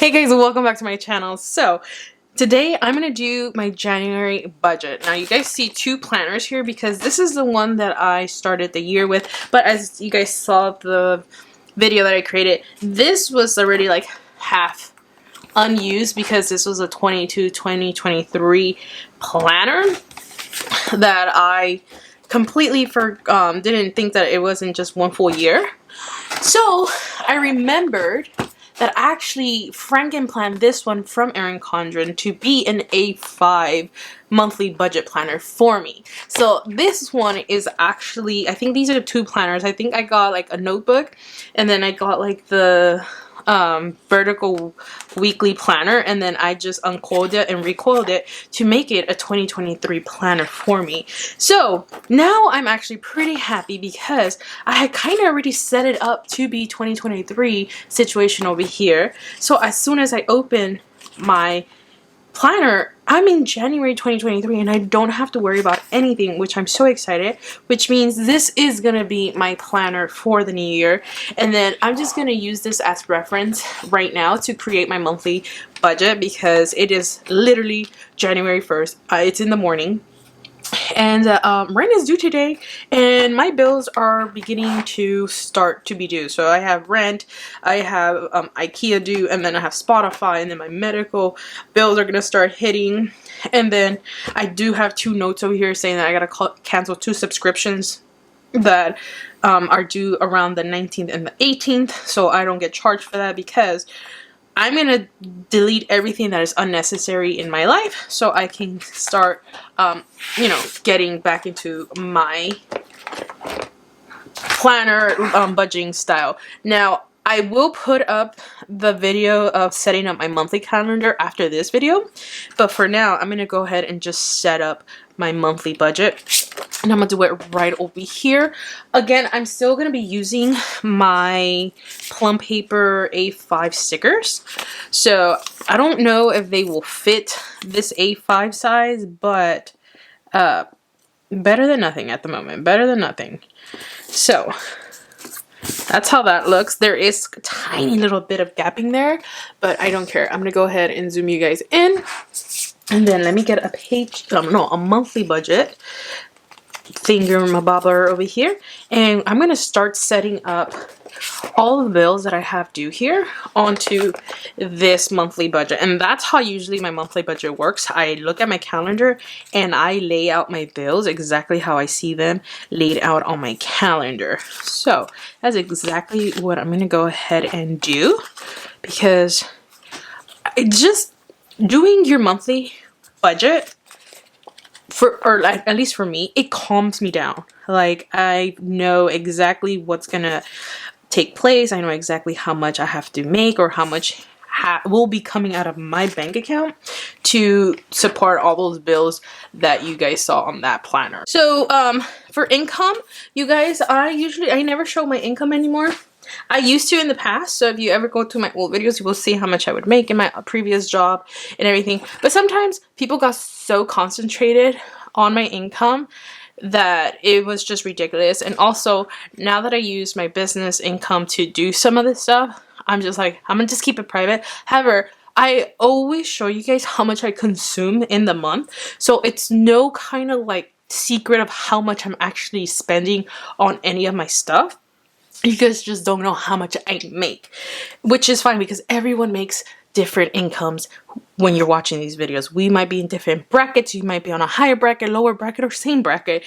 Hey guys, welcome back to my channel. So today I'm gonna do my January budget. Now you guys see two planners here because this is the one that I started the year with, but as you guys saw the video that I created, this was already like half unused because this was a 2023 planner that I completely didn't think that it wasn't just one full year. So I remembered that actually Franken planned this one from Erin Condren to be an A5 monthly budget planner for me. So this one is actually, I think these are the two planners. I think I got like a notebook and then I got like the vertical weekly planner, and then I just uncoiled it and recoiled it to make it a 2023 planner for me. So now I'm actually pretty happy because I had kind of already set it up to be 2023 situation over here. So as soon as I open my planner, I'm in January 2023 and I don't have to worry about anything, which I'm so excited, which means this is gonna be my planner for the new year. And then I'm just gonna use this as reference right now to create my monthly budget because it is literally January 1st. It's in the morning. And rent is due today and my bills are beginning to start to be due. So I have rent, I have IKEA due, and then I have Spotify, and then my medical bills are gonna start hitting. And then I do have two notes over here saying that I gotta cancel two subscriptions that are due around the 19th and the 18th, so I don't get charged for that because I'm gonna delete everything that is unnecessary in my life so I can start, you know, getting back into my planner budgeting style. Now, I will put up the video of setting up my monthly calendar after this video, but for now, I'm gonna go ahead and just set up my monthly budget. And I'm gonna do it right over here. Again, I'm still gonna be using my plum paper A5 stickers. So I don't know if they will fit this A5 size, but better than nothing at the moment. Better than nothing. So that's how that looks. There is a tiny little bit of gapping there, but I don't care. I'm gonna go ahead and zoom you guys in. And then let me get a page, no, a monthly budget thingamabobber over here, and I'm gonna start setting up all the bills that I have due here onto this monthly budget. And that's how usually my monthly budget works. I look at my calendar and I lay out my bills exactly how I see them laid out on my calendar. So that's exactly what I'm gonna go ahead and do, because it's just doing your monthly budget, or like, at least for me, it calms me down. Like, I know exactly what's gonna take place. I know exactly how much I have to make or how much will be coming out of my bank account to support all those bills that you guys saw on that planner. So for income, you guys, I never show my income anymore. I used to in the past, so if you ever go to my old videos, you will see how much I would make in my previous job and everything. But sometimes people got so concentrated on my income that it was just ridiculous. And also, now that I use my business income to do some of this stuff, I'm just like, I'm gonna just keep it private. However, I always show you guys how much I consume in the month, so it's no kind of like secret of how much I'm actually spending on any of my stuff. You guys just don't know how much I make, which is fine because everyone makes different incomes when you're watching these videos. We might be in different brackets. You might be on a higher bracket, lower bracket, or same bracket.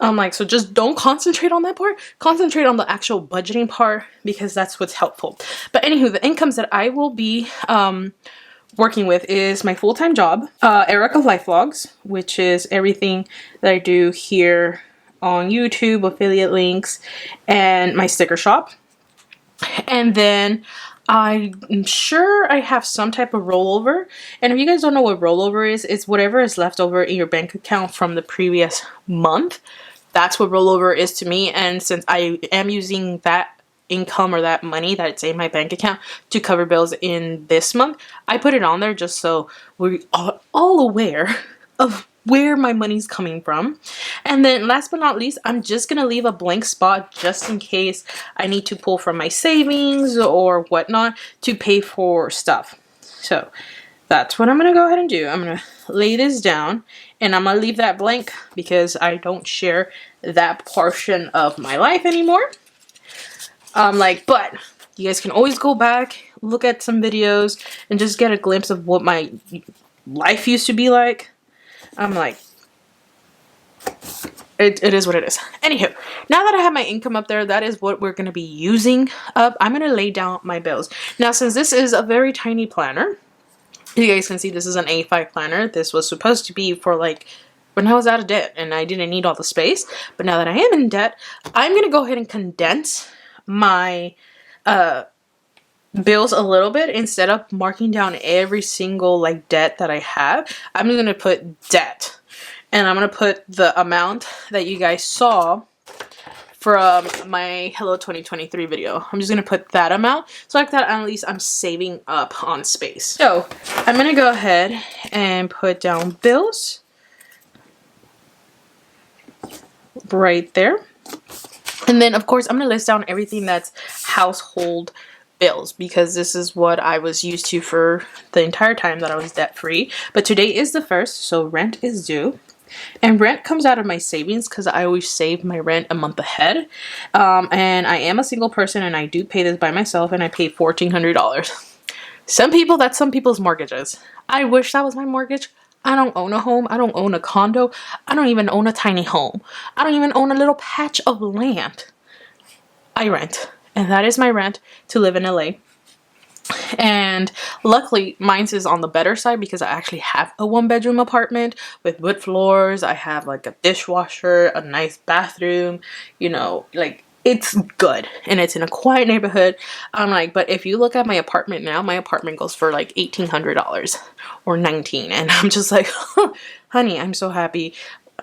So just don't concentrate on that part. Concentrate on the actual budgeting part because that's what's helpful. But anywho, the incomes that I will be working with is my full-time job, Erika Vlogs, which is everything that I do here on YouTube, affiliate links, and my sticker shop. And then I'm sure I have some type of rollover. And if you guys don't know what rollover is, it's whatever is left over in your bank account from the previous month. That's what rollover is to me. And since I am using that income or that money that's in my bank account to cover bills in this month, I put it on there just so we're all aware of where my money's coming from. And then last but not least, I'm just gonna leave a blank spot just in case I need to pull from my savings or whatnot to pay for stuff. So that's what I'm gonna go ahead and do. I'm gonna lay this down, and I'm gonna leave that blank because I don't share that portion of my life anymore. But you guys can always go back, look at some videos, and just get a glimpse of what my life used to be like. I'm like, it is what it is. Anywho, now that I have my income up there, that is what we're going to be using up. I'm going to lay down my bills. Now, since this is a very tiny planner, you guys can see this is an A5 planner. This was supposed to be for like when I was out of debt and I didn't need all the space. But now that I am in debt, I'm going to go ahead and condense my bills a little bit. Instead of marking down every single like debt that I have, I'm going to put debt. And I'm going to put the amount that you guys saw from my Hello 2023 video. I'm just going to put that amount. So like that, at least I'm saving up on space. So I'm going to go ahead and put down bills right there. And then of course I'm going to list down everything that's household bills, because this is what I was used to for the entire time that I was debt free. But today is the 1st, so rent is due. And rent comes out of my savings because I always save my rent a month ahead. And I am a single person and I do pay this by myself, and I pay $1,400. Some people, that's some people's mortgages. I wish that was my mortgage. I don't own a home. I don't own a condo. I don't even own a tiny home. I don't even own a little patch of land. I rent. And that is my rent to live in LA. And luckily mine is on the better side because I actually have a 1-bedroom apartment with wood floors. I have like a dishwasher, a nice bathroom, you know, like it's good, and it's in a quiet neighborhood. I'm like, but if you look at my apartment now, my apartment goes for like $1,800 or $19, and I'm just like, honey, I'm so happy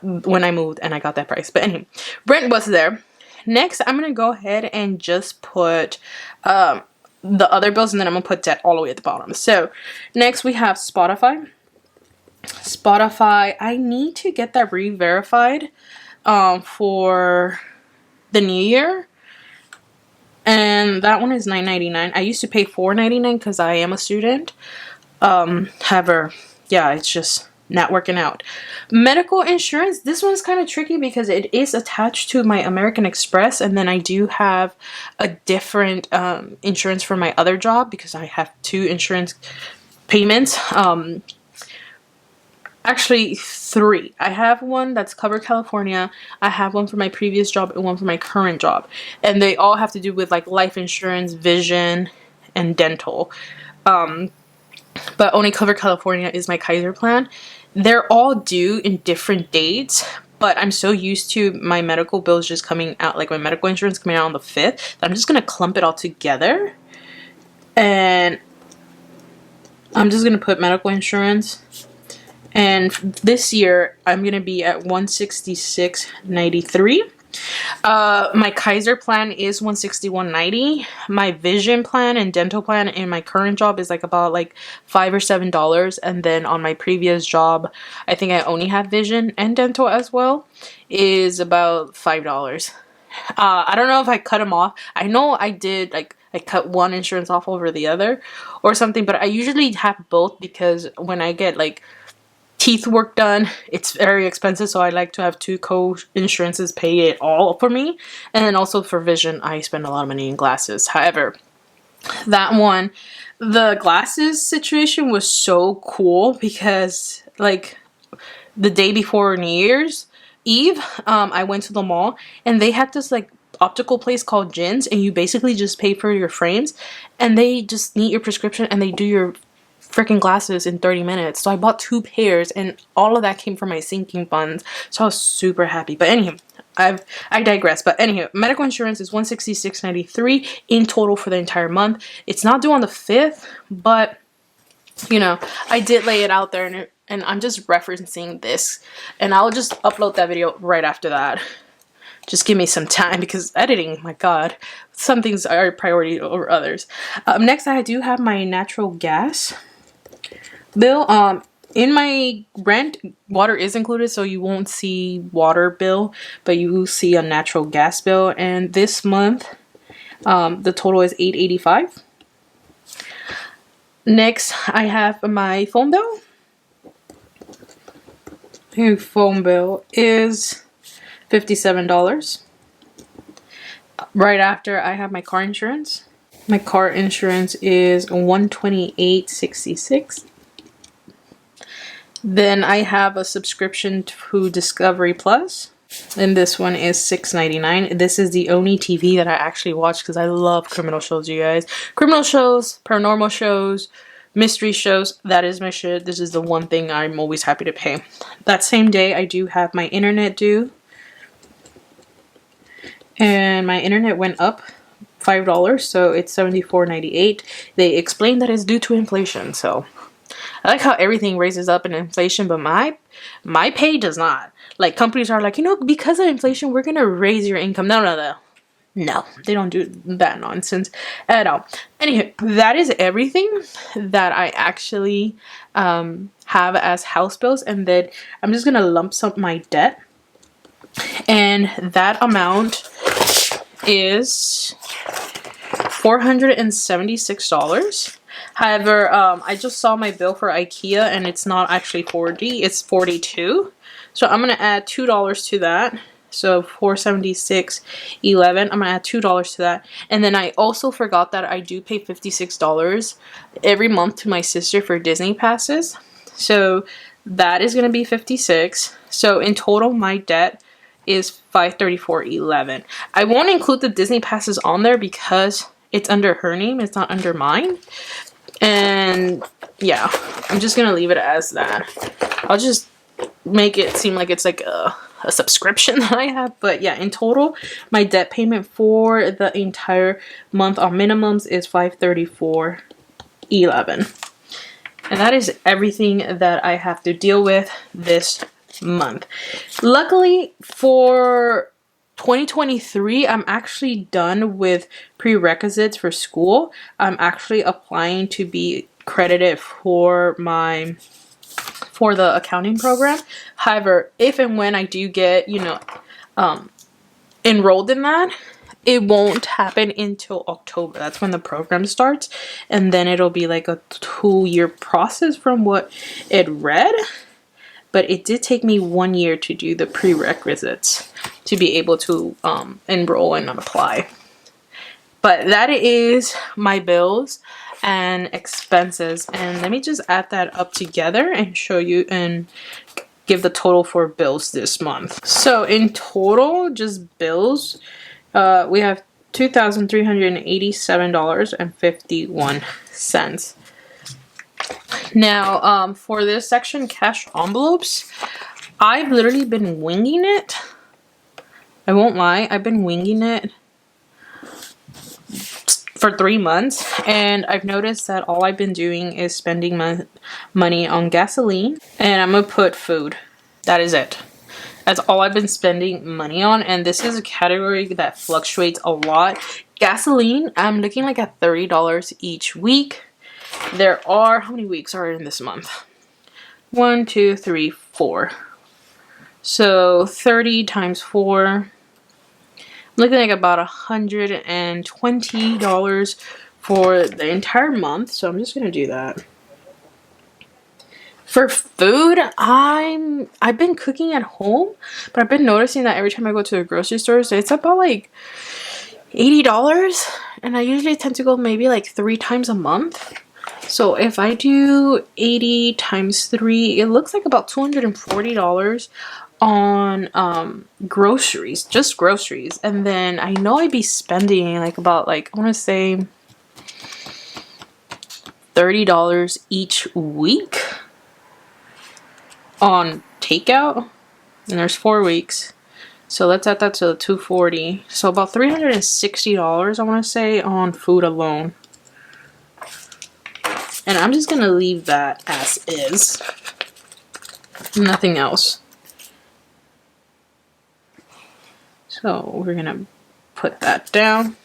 when I moved and I got that price. But anyway, rent was there. Next, I'm gonna go ahead and just put the other bills, and then I'm gonna put debt all the way at the bottom. So next we have Spotify. I need to get that re-verified for the new year, and that one is $9.99. I used to pay $4.99 because I am a student. However, yeah, it's just not working out. Medical insurance, this one's kind of tricky because it is attached to my American Express, and then I do have a different insurance for my other job because I have 2 insurance payments. Actually 3. I have one that's Cover California, I have one for my previous job, and one for my current job, and they all have to do with like life insurance, vision, and dental. But only Cover California is my Kaiser plan. They're all due in different dates, but I'm so used to my medical bills just coming out, like my medical insurance coming out on the 5th, that I'm just going to clump it all together. And I'm just going to put medical insurance. And this year, I'm going to be at $166.93. My Kaiser plan is $161.90. My vision plan and dental plan in my current job is like about like $5 or $7, and then on my previous job, I think I only have vision and dental as well, is about $5. I don't know if I cut them off. I know I did, like I cut one insurance off over the other or something, but I usually have both because when I get like teeth work done, it's very expensive, so I like to have 2 co-insurances pay it all for me. And then also for vision, I spend a lot of money in glasses. However, that one, the glasses situation was so cool because like the day before New Year's Eve, I went to the mall and they had this like optical place called Gins, and you basically just pay for your frames and they just need your prescription and they do your freaking glasses in 30 minutes. So I bought 2 pairs, and all of that came from my sinking funds, so I was super happy. But anyhow, I digress. But anyhow, medical insurance is $166.93 in total for the entire month. It's not due on the 5th, but you know, I did lay it out there, and I'm just referencing this, and I'll just upload that video right after that. Just give me some time because editing, my god, some things are a priority over others. Next, I do have my natural gas bill. In my rent, water is included, so you won't see water bill, but you will see a natural gas bill. And this month, the total is $8.85. Next, I have my phone bill. My phone bill is $57. Right after, I have my car insurance. My car insurance is $128.66. Then I have a subscription to Discovery Plus, and this one is $6.99. This is the only TV that I actually watch because I love criminal shows, you guys. Criminal shows, paranormal shows, mystery shows, that is my shit. This is the one thing I'm always happy to pay. That same day, I do have my internet due, and my internet went up $5, so it's $74.98. They explained that it's due to inflation, so I like how everything raises up in inflation, but my pay does not. Like, companies are like, you know, because of inflation, we're gonna raise your income. No, they don't do that nonsense at all. Anyway, that is everything that I actually have as house bills, and then I'm just gonna lump sum my debt, and that amount is $476. However, I just saw my bill for IKEA and it's not actually 40, it's 42. So I'm gonna add $2 to that. So $476.11. I'm gonna add $2 to that. And then I also forgot that I do pay $56 every month to my sister for Disney passes. So that is gonna be $56. So in total, my debt is $534.11. I won't include the Disney passes on there because it's under her name, it's not under mine. And yeah, I'm just gonna leave it as that. I'll just make it seem like it's like a subscription that I have. But yeah, in total, my debt payment for the entire month on minimums is $534.11. And that is everything that I have to deal with this month. Luckily for 2023, I'm actually done with prerequisites for school. I'm actually applying to be credited for the accounting program. However, if and when I do get, you know, enrolled in that, it won't happen until October. That's when the program starts, and then it'll be like a 2-year process from what it read. But it did take me 1 year to do the prerequisites to be able to enroll and apply. But that is my bills and expenses. And let me just add that up together and show you and give the total for bills this month. So in total, just bills, we have $2,387.51. Now, for this section, cash envelopes, I've literally been winging it. I won't lie, I've been winging it for 3 months, and I've noticed that all I've been doing is spending my money on gasoline, and I'm gonna put food. That is it. That's all I've been spending money on, and this is a category that fluctuates a lot. Gasoline, I'm looking like at $30 each week. There are, how many weeks are in this month? 1, 2, 3, 4. So 30 times 4. I'm looking like about $120 for the entire month. So I'm just gonna do that. For food, I've been cooking at home, but I've been noticing that every time I go to the grocery stores, it's about like $80, and I usually tend to go maybe like 3 times a month. So if I do 80 times 3, it looks like about $240 on groceries, just groceries. And then I know I'd be spending like about I want to say $30 each week on takeout, and there's 4 weeks. So let's add that to the $240. So about $360 I want to say on food alone. And I'm just gonna leave that as is. Nothing else. So we're gonna put that down.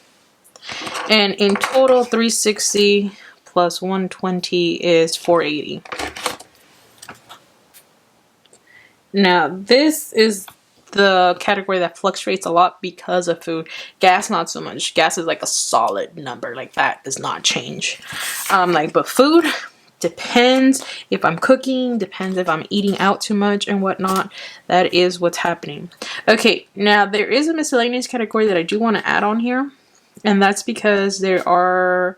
And in total, $360 plus $120 is $480. Now this is the category that fluctuates a lot because of food. Gas, not so much. Gas is like a solid number. Like that does not change. But food depends if I'm cooking, depends if I'm eating out too much and whatnot. That is what's happening. Okay, now there is a miscellaneous category that I do want to add on here. And that's because there are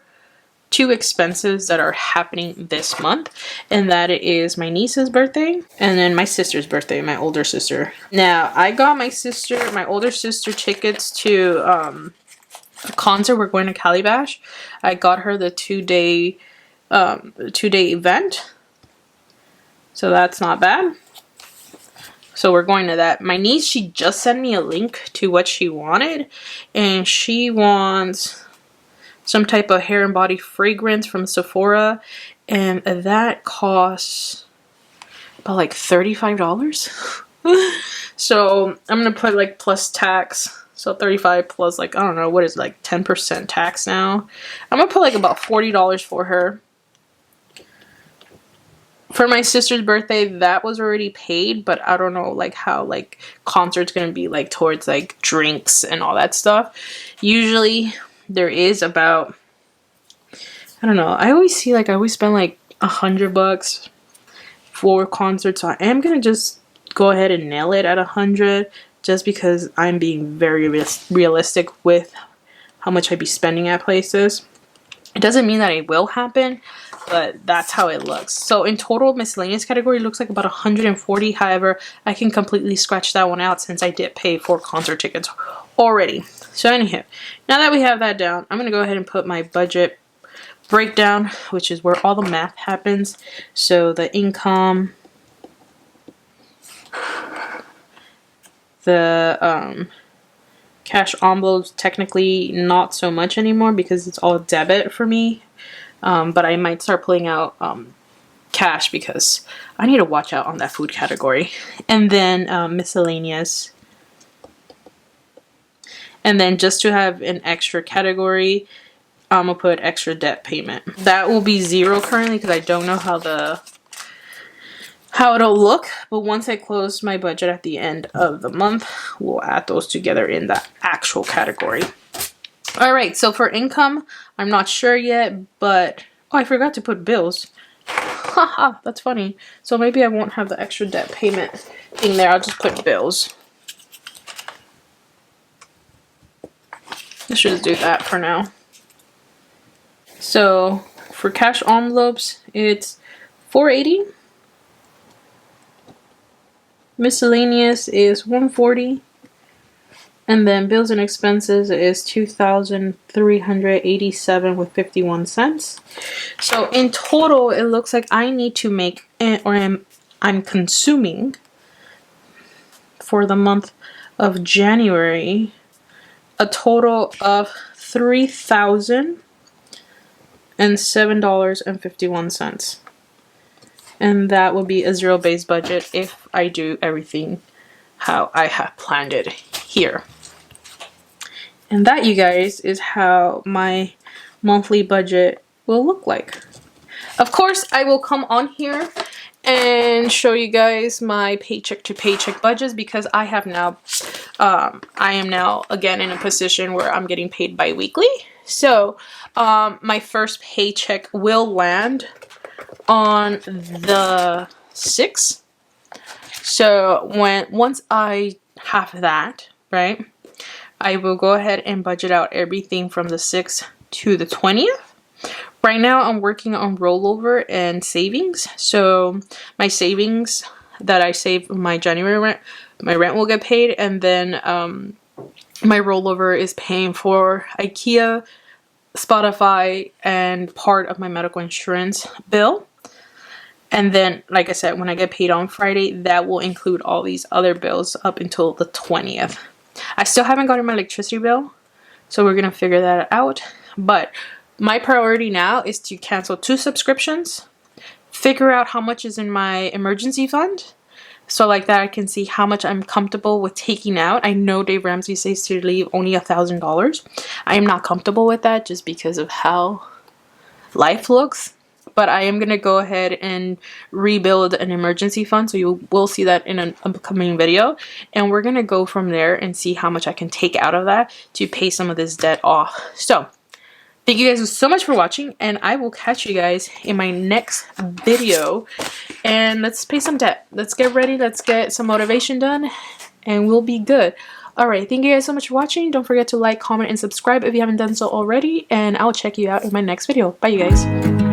2 expenses that are happening this month, and that is my niece's birthday and then my sister's birthday, my older sister. Now I got my older sister tickets to a concert. We're going to Calabash. I got her the 2-day event, so that's not bad. So we're going to that. My niece, she just sent me a link to what she wanted, and she wants some type of hair and body fragrance from Sephora, and that costs about like $35. So I'm gonna put like plus tax, so 35 plus like, I don't know, what is it, like 10% tax now. I'm gonna put like about $40 for her. For my sister's birthday, that was already paid, but I don't know like how like concert's gonna be like towards like drinks and all that stuff. Usually there is about, I don't know, I always spend like $100 for concerts, so I am gonna just go ahead and nail it at 100, just because I'm being very realistic with how much I'd be spending at places. It doesn't mean that it will happen, but that's how it looks. So in total, miscellaneous category looks like about 140. However, I can completely scratch that one out since I did pay for concert tickets already. So anyhow, now that we have that down, I'm gonna go ahead and put my budget breakdown, which is where all the math happens. So the income, the cash envelopes, technically not so much anymore because it's all debit for me. But I might start pulling out cash because I need to watch out on that food category. And then miscellaneous. And then just to have an extra category, I'm gonna put extra debt payment. That will be 0 currently because I don't know how it'll look. But once I close my budget at the end of the month, we'll add those together in the actual category. All right, so for income, I'm not sure yet, but oh, I forgot to put bills. Haha, that's funny. So maybe I won't have the extra debt payment thing there. I'll just put bills. Let's just do that for now. So for cash envelopes, it's $480. Miscellaneous is $140. And then bills and expenses is $2,387 with 51 cents. So in total, it looks like I need to make, or I'm consuming for the month of January, a total of $3,007.51. And that will be a zero-based budget if I do everything how I have planned it here. And that, you guys, is how my monthly budget will look like. Of course, I will come on here and show you guys my paycheck to paycheck budgets because I have now, I am now again in a position where I'm getting paid bi-weekly. So my first paycheck will land on the 6th. So once I have that, right, I will go ahead and budget out everything from the 6th to the 20th. Right now, I'm working on rollover and savings. So my savings that I save my January rent, my rent will get paid, and then my rollover is paying for IKEA, Spotify, and part of my medical insurance bill. And then, like I said, when I get paid on Friday, that will include all these other bills up until the 20th. I still haven't gotten my electricity bill, so we're gonna figure that out. But my priority now is to cancel 2 subscriptions, figure out how much is in my emergency fund, so like that I can see how much I'm comfortable with taking out. I know Dave Ramsey says to leave only $1,000. I am not comfortable with that just because of how life looks. but I am gonna go ahead and rebuild an emergency fund, so you will see that in an upcoming video, and we're gonna go from there and see how much I can take out of that to pay some of this debt off. So thank you guys so much for watching, and I will catch you guys in my next video. And let's pay some debt. Let's get ready. Let's get some motivation done, and we'll be good. Alright, thank you guys so much for watching. Don't forget to like, comment, and subscribe if you haven't done so already, and I'll check you out in my next video. Bye, you guys.